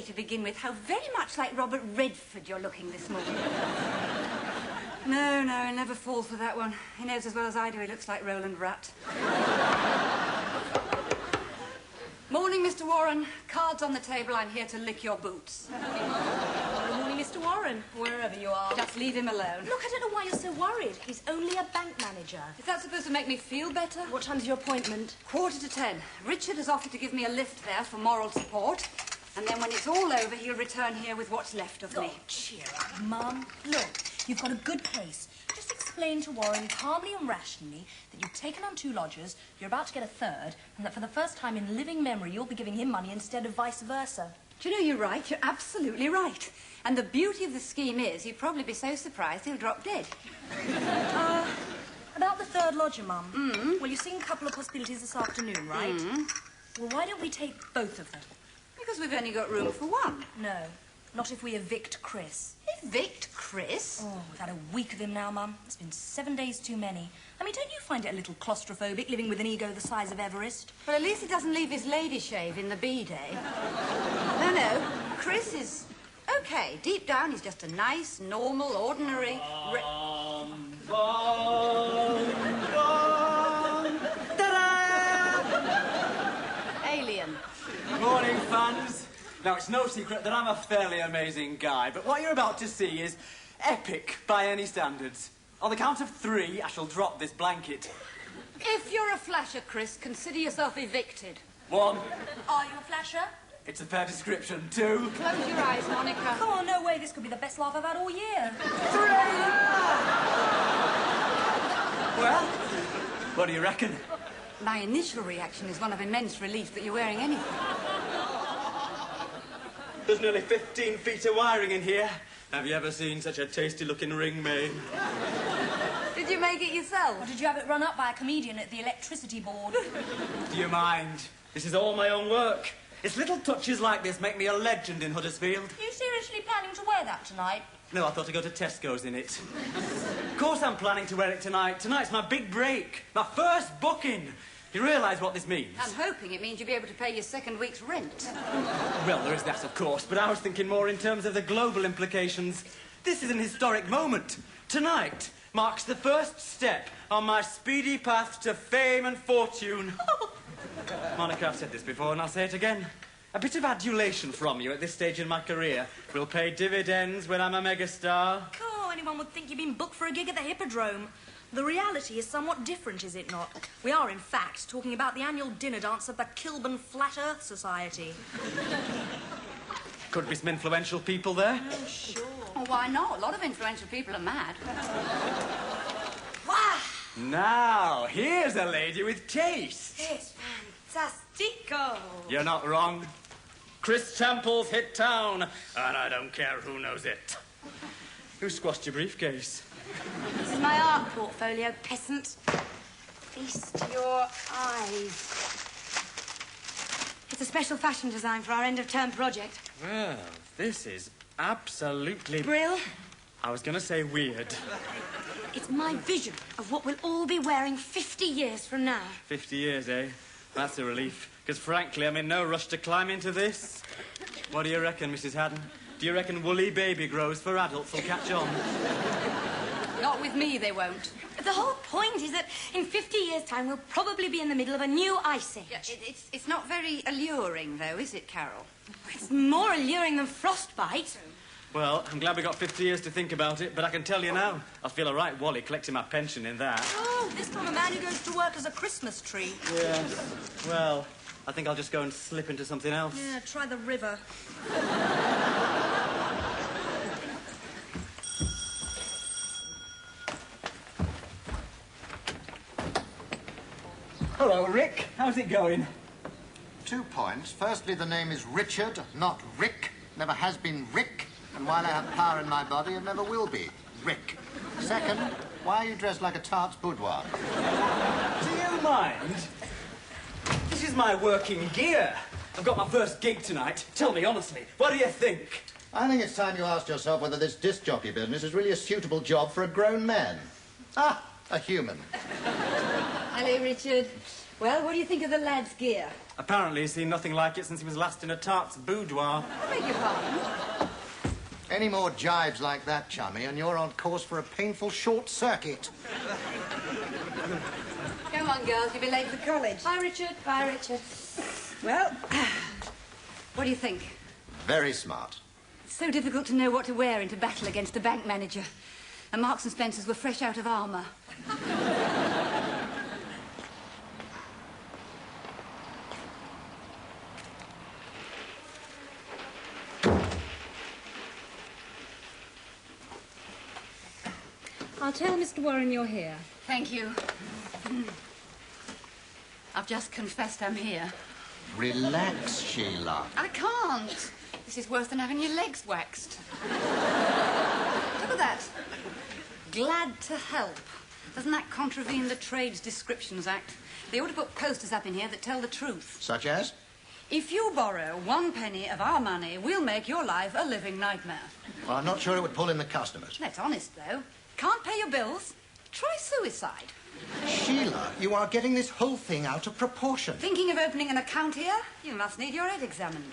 to begin with how very much like Robert Redford you're looking this morning. No, he'll never fall for that one. He knows as well as I do he looks like Roland Rat. Morning, Mr. Warren. Cards on the table. I'm here to lick your boots. Good morning, Mr. Warren, wherever you are. Just leave him alone. Look, I don't know why you're so worried. He's only a bank manager. Is that supposed to make me feel better? What time's your appointment? 10:15. Richard has offered to give me a lift there for moral support. And then when it's all over, he'll return here with what's left of me. Oh, cheer up, Mum. Look, you've got a good case. Just explain to Warren calmly and rationally that you've taken on 2 lodgers, you're about to get a 3rd, and that for the first time in living memory, you'll be giving him money instead of vice versa. Do you know, you're right. You're absolutely right. And the beauty of the scheme is you'd probably be so surprised he'll drop dead. About the 3rd lodger, Mum. Well, you've seen a couple of possibilities this afternoon, right? Well, why don't we take both of them? Because we've only got room for one. No, not if we evict Chris. Evict Chris? Oh, we've had a week of him now, Mum. It's been 7 days too many. I mean, don't you find it a little claustrophobic living with an ego the size of Everest? Well, at least he doesn't leave his lady shave in the B-day. No, Chris is okay. Deep down, he's just a nice, normal, ordinary... Alien. Morning, fans. Now, it's no secret that I'm a fairly amazing guy, but what you're about to see is epic by any standards. On the count of 3, I shall drop this blanket. If you're a flasher, Chris, consider yourself evicted. 1. Are you a flasher? It's a fair description. 2. Close your eyes, Monica. Oh, no way. This could be the best laugh I've had all year. 3! Well, what do you reckon? My initial reaction is one of immense relief that you're wearing anything. There's nearly 15 feet of wiring in here. Have you ever seen such a tasty-looking ring made? Did you make it yourself? Or did you have it run up by a comedian at the electricity board? Do you mind? This is all my own work. It's little touches like this make me a legend in Huddersfield. Are you seriously planning to wear that tonight? No, I thought I'd go to Tesco's in it. Of course I'm planning to wear it tonight. Tonight's my big break. My first booking. You realise what this means? I'm hoping it means you'll be able to pay your 2nd week's rent. Well, there is that, of course, but I was thinking more in terms of the global implications. This is an historic moment. Tonight marks the first step on my speedy path to fame and fortune. Monica, I've said this before and I'll say it again. A bit of adulation from you at this stage in my career will pay dividends when I'm a megastar. Oh, anyone would think you've been booked for a gig at the Hippodrome. The reality is somewhat different, is it not? We are, in fact, talking about the annual dinner dance of the Kilburn Flat Earth Society. Could be some influential people there. Oh, sure. Oh, why not? A lot of influential people are mad. Wow! Now, here's a lady with taste. It's fantastico. You're not wrong. Chris Chample's hit town, and I don't care who knows it. Who squashed your briefcase? This is my art portfolio, peasant. Feast your eyes. It's a special fashion design for our end-of-term project. Well, this is absolutely... Brill? I was going to say weird. It's my vision of what we'll all be wearing 50 years from now. 50 years, eh? That's a relief. Because, frankly, I'm in no rush to climb into this. What do you reckon, Mrs. Haddon? Do you reckon woolly baby grows for adults will catch on? Not with me, they won't. The whole point is that in 50 years' time, we'll probably be in the middle of a new ice age. Yeah, it's not very alluring, though, is it, Carol? It's more alluring than frostbite. Well, I'm glad we got 50 years to think about it, but I can tell you now, I'll feel a right wally collecting my pension in that. Oh, this time a man who goes to work as a Christmas tree. Yes. Well, I think I'll just go and slip into something else. Yeah, try the river. Hello, Rick. How's it going? 2 points. Firstly, the name is Richard, not Rick. Never has been Rick. And while I have power in my body, it never will be Rick. Second, why are you dressed like a tart's boudoir? Do you mind? This is my working gear. I've got my first gig tonight. Tell me honestly, what do you think? I think it's time you asked yourself whether this disc jockey business is really a suitable job for a grown man. Ah, a human. Hello, Richard. Well, what do you think of the lad's gear? Apparently he's seen nothing like it since he was last in a tart's boudoir. I beg your pardon? Any more jibes like that, chummy, and you're on course for a painful short circuit. Come on, girls, you'll be late for college. Bye, Richard. Bye, Richard. Well, what do you think? Very smart. It's so difficult to know what to wear into battle against the bank manager. And Marks and Spencers were fresh out of armour. I'll tell Mr. Warren you're here. Thank you. I've just confessed I'm here. Relax, Sheila. I can't. This is worse than having your legs waxed. Look at that. Glad to help. Doesn't that contravene the Trades Descriptions Act? They ought to put posters up in here that tell the truth. Such as? If you borrow 1 penny of our money, we'll make your life a living nightmare. Well, I'm not sure it would pull in the customers. That's honest, though. Can't pay your bills? Try suicide. Sheila, you are getting this whole thing out of proportion. Thinking of opening an account here? You must need your head examined.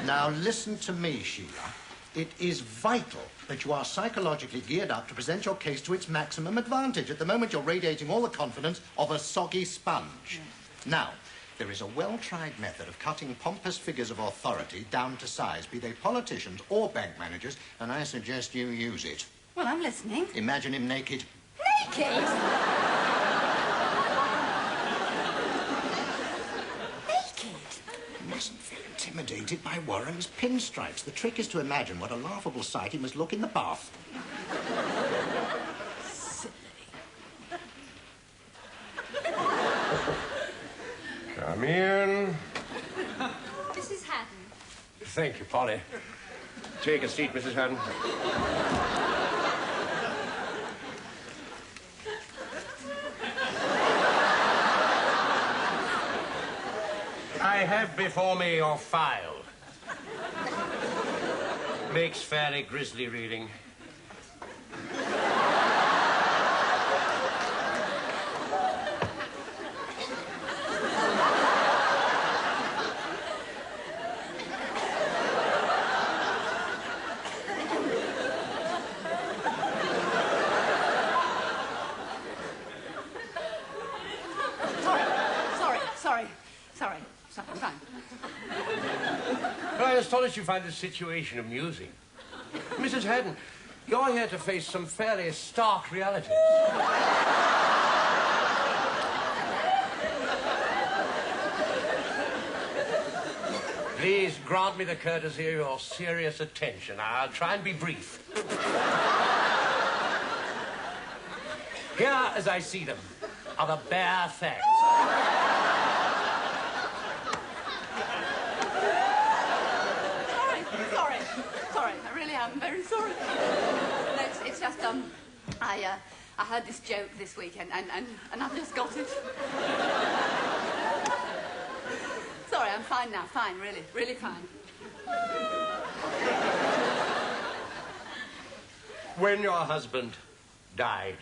Now, listen to me, Sheila. It is vital that you are psychologically geared up to present your case to its maximum advantage. At the moment, you're radiating all the confidence of a soggy sponge. Now, there is a well-tried method of cutting pompous figures of authority down to size, be they politicians or bank managers, and I suggest you use it. Well, I'm listening. Imagine him naked. Naked? You mustn't feel intimidated by Warren's pinstripes. The trick is to imagine what a laughable sight he must look in the bath. Come in. Mrs. Haddon. Thank you, Polly. Take a seat, Mrs. Haddon. I have before me your file. Makes fairly grisly reading. Sorry, fine. Well, I'm astonished you find this situation amusing. Mrs. Haddon, you're here to face some fairly stark realities. Please grant me the courtesy of your serious attention. I'll try and be brief. Here, as I see them, are the bare facts. Sorry, I really am very sorry. No, it's just, I heard this joke this weekend, and I've just got it. Sorry, I'm fine now, fine, really fine. When your husband died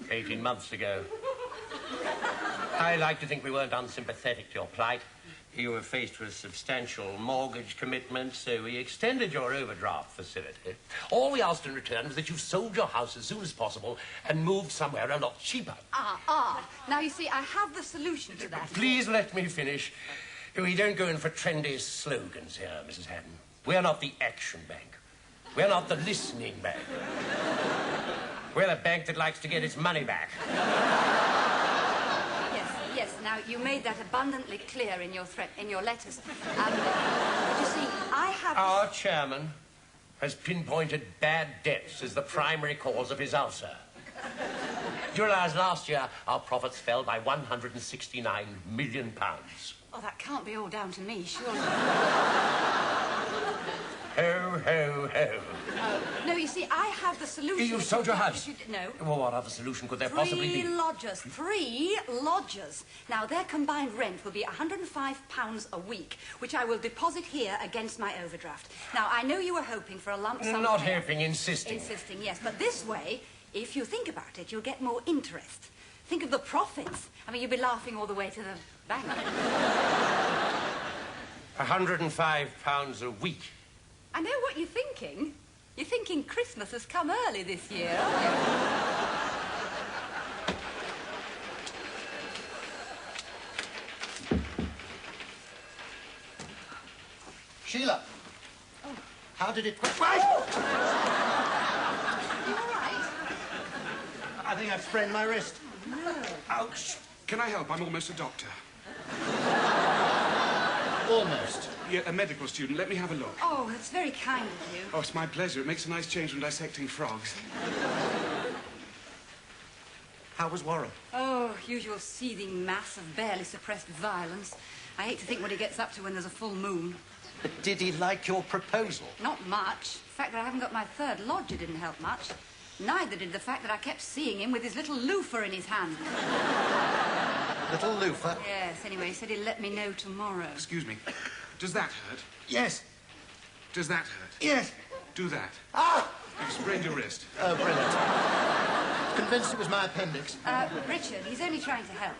18 months ago, I like to think we weren't unsympathetic to your plight. You were faced with substantial mortgage commitments, so we extended your overdraft facility. All we asked in return was that you sold your house as soon as possible and moved somewhere a lot cheaper. Now, you see, I have the solution to that. Please let me finish. We don't go in for trendy slogans here, Mrs. Haddon. We're not the action bank. We're not the listening bank. We're the bank that likes to get its money back. Yes, now, you made that abundantly clear in your letters. But you see, I have... Our chairman has pinpointed bad debts as the primary cause of his ulcer. Do you realize last year our profits fell by £169 million? Oh, that can't be all down to me, surely. Ho, ho, ho. Oh, no, you see, I have the solution. You've sold your house? No. Well, what other solution could there possibly be? Three lodgers. Now, their combined rent will be £105 a week, which I will deposit here against my overdraft. Now, I know you were hoping for a lump sum. Not hoping, insisting. Insisting, yes. But this way, if you think about it, you'll get more interest. Think of the profits. I mean, you'd be laughing all the way to the bank. £105 a week. I know what you're thinking. You're thinking Christmas has come early this year, aren't you? Sheila. Oh. How did it... You all right? I think I've sprained my wrist. Oh, no. Ouch. Can I help? I'm almost a doctor. Almost. Yeah, a medical student. Let me have a look. Oh, that's very kind of you. Oh, it's my pleasure. It makes a nice change from dissecting frogs. How was Warren? Oh, usual seething mass of barely suppressed violence. I hate to think what he gets up to when there's a full moon. But did he like your proposal? Not much. The fact that I haven't got my third lodger didn't help much. Neither did the fact that I kept seeing him with his little loofah in his hand. Little loofah? Yes, anyway, he said he'd let me know tomorrow. Excuse me. Does that hurt? Yes. Does that hurt? Yes. Do that. Ah! You've sprained your wrist. Oh, brilliant. Convinced it was my appendix. Richard, he's only trying to help.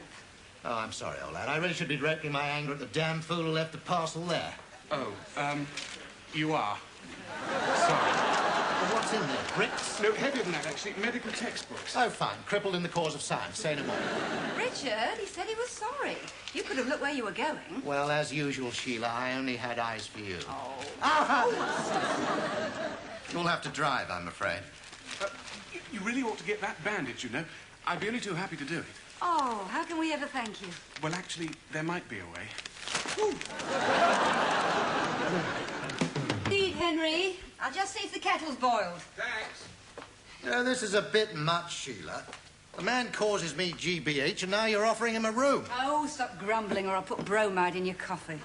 Oh, I'm sorry, old lad. I really should be directing my anger at the damn fool who left the parcel there. Oh, you are. Sorry. Well, what's in there? Bricks? No, heavier than that, actually. Medical textbooks. Oh, fine. Crippled in the cause of science. Say no more. Richard, he said he was sorry. You could have looked where you were going. Well, as usual, Sheila, I only had eyes for you. Oh. You'll have to drive, I'm afraid. You really ought to get that bandage, you know. I'd be only too happy to do it. Oh, how can we ever thank you? Well, actually, there might be a way. Indeed, Henry. I'll just see if the kettle's boiled. Thanks. No, this is a bit much, Sheila. The man causes me GBH, and now you're offering him a room. Oh, stop grumbling or I'll put bromide in your coffee.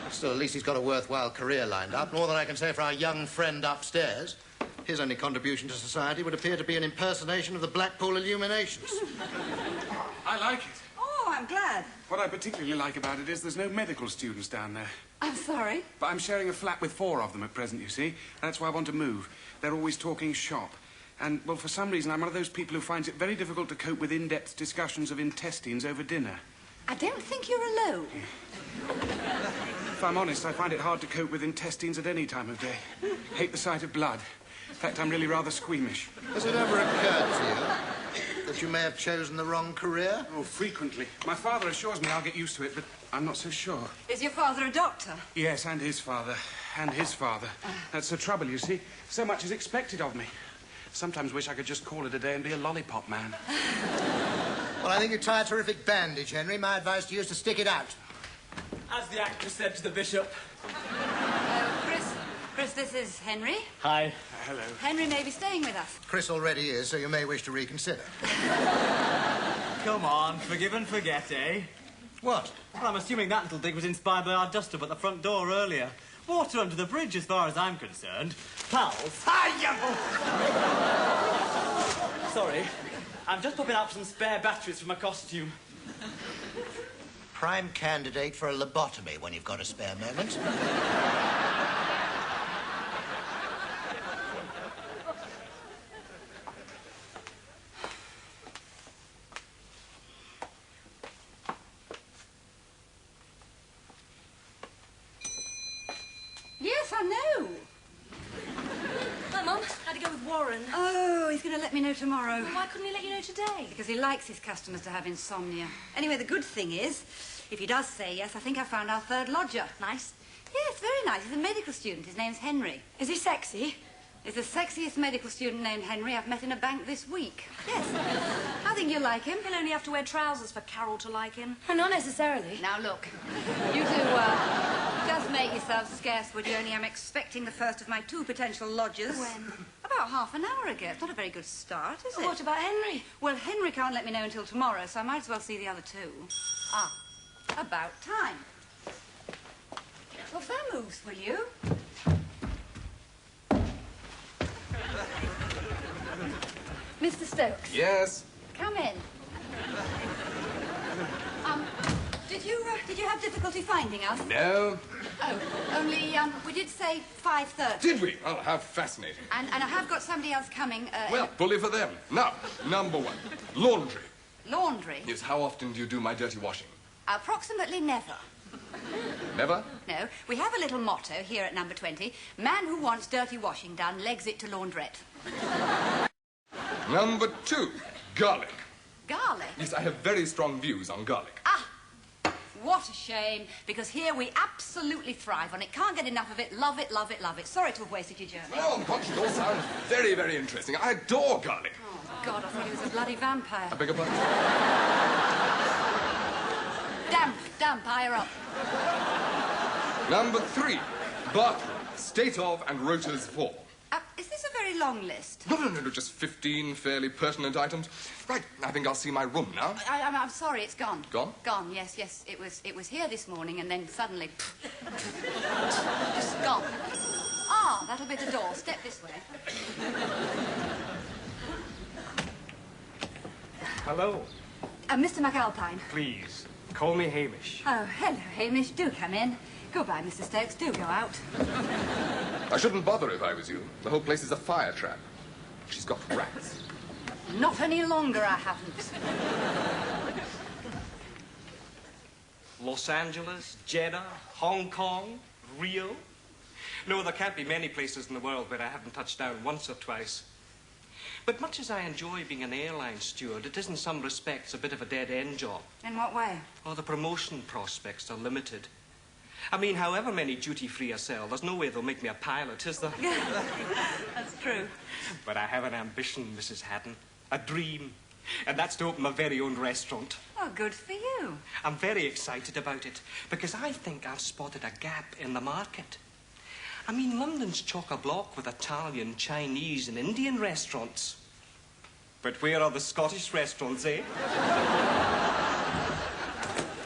Still, at least he's got a worthwhile career lined up. More than I can say for our young friend upstairs. His only contribution to society would appear to be an impersonation of the Blackpool Illuminations. I like it. Oh, I'm glad. What I particularly like about it is there's no medical students down there. I'm sorry. But I'm sharing a flat with 4 of them at present, you see. That's why I want to move. They're always talking shop. And, well, for some reason, I'm one of those people who finds it very difficult to cope with in-depth discussions of intestines over dinner. I don't think you're alone. If I'm honest, I find it hard to cope with intestines at any time of day. Hate the sight of blood. In fact, I'm really rather squeamish. Has it ever occurred to you that you may have chosen the wrong career? Oh, frequently. My father assures me I'll get used to it, but I'm not so sure. Is your father a doctor? Yes, and his father. And his father. That's the trouble, you see. So much is expected of me. Sometimes wish I could just call it a day and be a lollipop man. Well, I think you tie a terrific bandage, Henry. My advice to you is to stick it out. As the actress said to the bishop. Chris, this is Henry. Hi. Hello. Henry may be staying with us. Chris already is, so you may wish to reconsider. Come on, forgive and forget, eh? What? Well, I'm assuming that little dig was inspired by our dust-up at the front door earlier. Water under the bridge, as far as I'm concerned. Pals. Sorry, I'm just popping out for some spare batteries for my costume. Prime candidate for a lobotomy when you've got a spare moment. Yes, I know. Hi, Mum. How'd it go with Warren? Oh, he's going to let me know tomorrow. Why couldn't he let you know today? Because he likes his customers to have insomnia. Anyway, the good thing is, if he does say yes, I think I found our third lodger. Nice. Yes, very nice. He's a medical student. His name's Henry. Is he sexy? He's the sexiest medical student named Henry I've met in a bank this week. Yes. I think you'll like him. He'll only have to wear trousers for Carol to like him. Oh, not necessarily. Now, look. You two, just make yourselves scarce, would you? Only I'm expecting the first of my 2 potential lodgers. When? About half an hour ago. It's not a very good start, is it? What about Henry? Well, Henry can't let me know until tomorrow, so I might as well see the other 2. Ah, about time. Well, vamoose, will you? Mr. Stokes. Yes? Come in. Did you have difficulty finding us? No. Oh, only, we did say 5:30. Did we? Oh, how fascinating. And I have got somebody else coming. Well, bully for them. Now, number 1, laundry. Laundry? Yes, how often do you do my dirty washing? Approximately never. Never? No, we have a little motto here at No.20. Man who wants dirty washing done legs it to laundrette. Number 2, garlic. Garlic? Yes, I have very strong views on garlic. Ah, what a shame, because here we absolutely thrive on it. Can't get enough of it. Love it, love it, love it. Sorry to have wasted your journey. Oh, gosh, it all sounds very, very interesting. I adore garlic. Oh, God, I thought he was a bloody vampire. I beg your pardon? Damp, higher up. Number 3, bathroom. State of and rotas for. Is this a very long list? No, just 15 fairly pertinent items. Right, I think I'll see my room now. I'm sorry, it's gone. Gone? Gone, yes. It was here this morning and then suddenly... just gone. Ah, that'll be the door. Step this way. Hello. Mr. McAlpine. Please, call me Hamish. Oh, hello, Hamish. Do come in. Goodbye, Mr. Stokes. Do go out. I shouldn't bother if I was you. The whole place is a fire trap. She's got rats. Not any longer, I haven't. Los Angeles, Jeddah, Hong Kong, Rio. No, there can't be many places in the world where I haven't touched down once or twice. But much as I enjoy being an airline steward, it is in some respects a bit of a dead-end job. In what way? Oh, the promotion prospects are limited. I mean, however many duty-free I sell, there's no way they'll make me a pilot, is there? That's true. But I have an ambition, Mrs. Haddon. A dream. And that's to open my very own restaurant. Oh, good for you. I'm very excited about it, because I think I've spotted a gap in the market. I mean, London's chock-a-block with Italian, Chinese and Indian restaurants. But where are the Scottish restaurants, eh?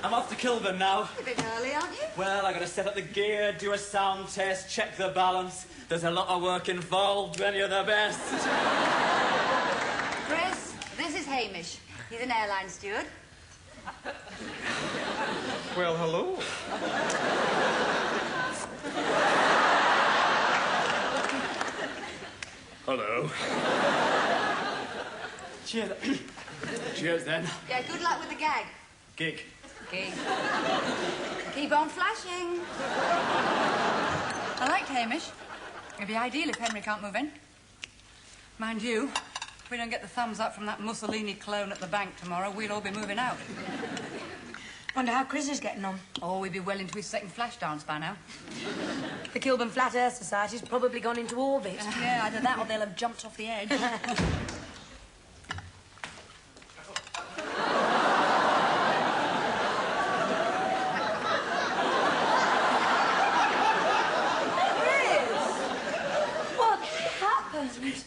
I'm off to Kilburn now. You're a bit early, aren't you? Well, I gotta set up the gear, do a sound test, check the balance. There's a lot of work involved when you're the best. Chris, this is Hamish. He's an airline steward. Well, hello. Hello. Cheers. Cheers, then. Yeah, good luck with the gag. Gig. Gig. Keep on flashing. I liked Hamish. It'd be ideal if Henry can't move in. Mind you, if we don't get the thumbs up from that Mussolini clone at the bank tomorrow, we'll all be moving out. Wonder how Chris is getting on. Oh, we'd be well into his second flash dance by now. The Kilburn Flat Earth Society's probably gone into orbit. Yeah, either that or they'll have jumped off the edge. What happened?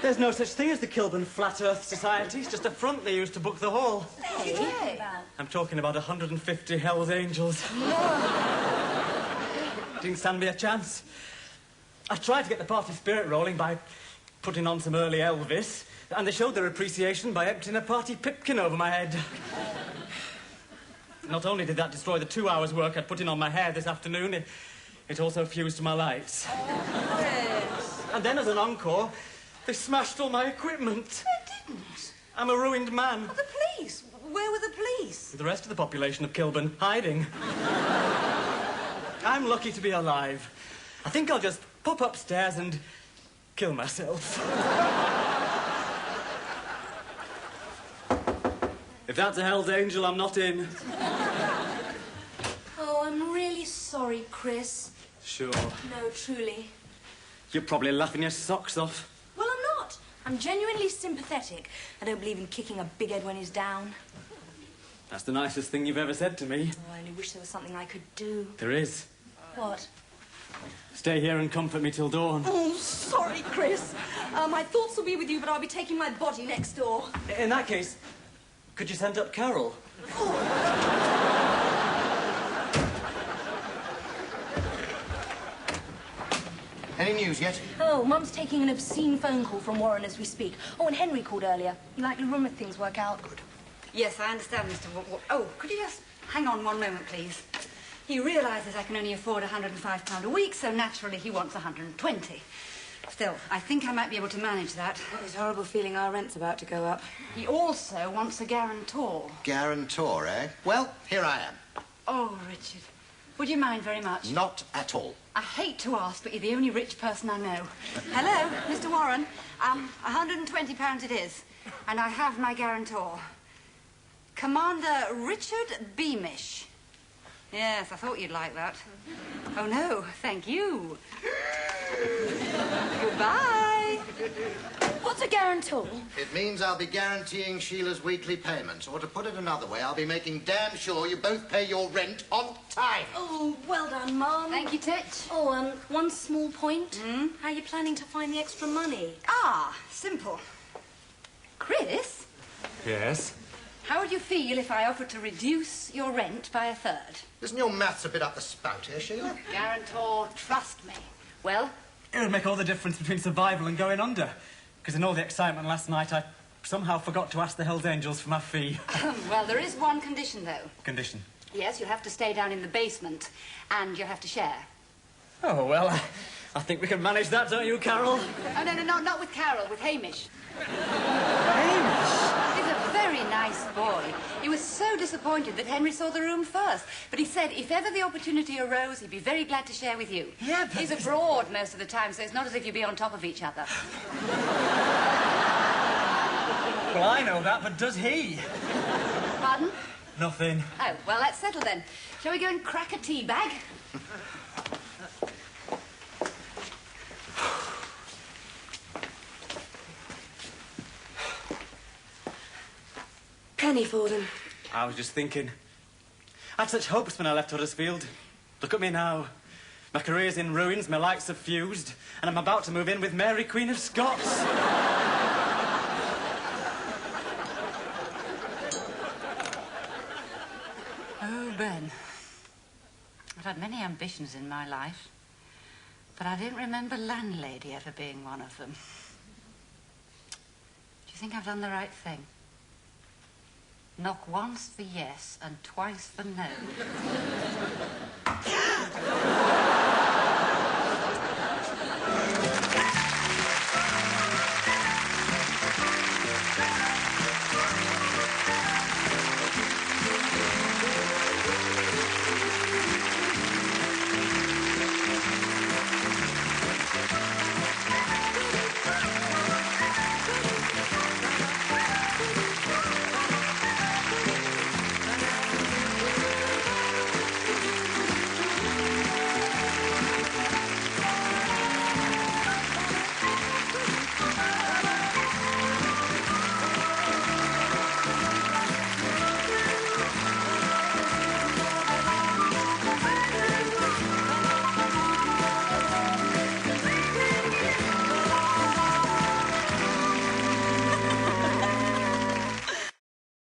There's no such thing as the Kilburn Flat Earth Society. It's just a front they used to book the hall. Hey. I'm talking about 150 Hell's Angels. Didn't stand me a chance. I tried to get the party spirit rolling by putting on some early Elvis, and they showed their appreciation by emptying a party pipkin over my head. Not only did that destroy the 2 hours' work I'd put in on my hair this afternoon, it also fused my lights. Yes. And then as an encore, they smashed all my equipment. They didn't. I'm a ruined man. Oh, the police. Where were the police? The rest of the population of Kilburn hiding. I'm lucky to be alive. I think I'll just pop upstairs and kill myself. If that's a Hell's Angel, I'm not in. Oh, I'm really sorry, Chris. Sure. No, truly. You're probably laughing your socks off. Well, I'm not. I'm genuinely sympathetic. I don't believe in kicking a big head when he's down. That's the nicest thing you've ever said to me. Oh, I only wish there was something I could do. There is. What? Stay here and comfort me till dawn. Oh, sorry, Chris. My thoughts will be with you, but I'll be taking my body next door. In that case, could you send up Carol? Any news yet? Oh, Mum's taking an obscene phone call from Warren as we speak. Oh, and Henry called earlier. He liked the room if things work out. Good. Yes, I understand, Mr. Oh, could you just hang on one moment, please? He realises I can only afford £105 a week, so naturally he wants 120. Still, I think I might be able to manage that. It's horrible feeling our rent's about to go up. He also wants a guarantor. Guarantor, eh? Well, here I am. Oh, Richard. Would you mind very much? Not at all. I hate to ask, but you're the only rich person I know. Hello, Mr. Warren. £120 it is. And I have my guarantor. Commander Richard Beamish. Yes, I thought you'd like that. Oh, no, thank you. Goodbye. What's a guarantor? It means I'll be guaranteeing Sheila's weekly payments. Or to put it another way, I'll be making damn sure you both pay your rent on time. Oh, well done, Mum. Thank you, Titch. Oh, one small point. How are you planning to find the extra money? Ah, simple. Chris, Yes? how would you feel if I offered to reduce your rent by a third? Isn't your maths a bit up the spout here, Sheila? Guarantor, trust me. Well? It would make all the difference between survival and going under. Because in all the excitement last night, I somehow forgot to ask the Hells Angels for my fee. Well, there is one condition, though. Condition? Yes, you'll have to stay down in the basement, and you'll have to share. Oh, well, I think we can manage that, don't you, Carol? Oh, no, not with Carol, with Hamish. Hamish? He's a very nice boy. He was so disappointed that Henry saw the room first. But he said if ever the opportunity arose, he'd be very glad to share with you. Yeah, but... He's abroad most of the time, so it's not as if you'd be on top of each other. Well, I know that, but does he? Pardon? Nothing. Oh, well, let's settle then. Shall we go and crack a tea bag? Penny for them. I was just thinking. I had such hopes when I left Huddersfield. Look at me now. My career's in ruins, my lights have fused, and I'm about to move in with Mary, Queen of Scots. Oh, Ben. I've had many ambitions in my life, but I didn't remember landlady ever being one of them. Do you think I've done the right thing? Knock once for yes and twice for no.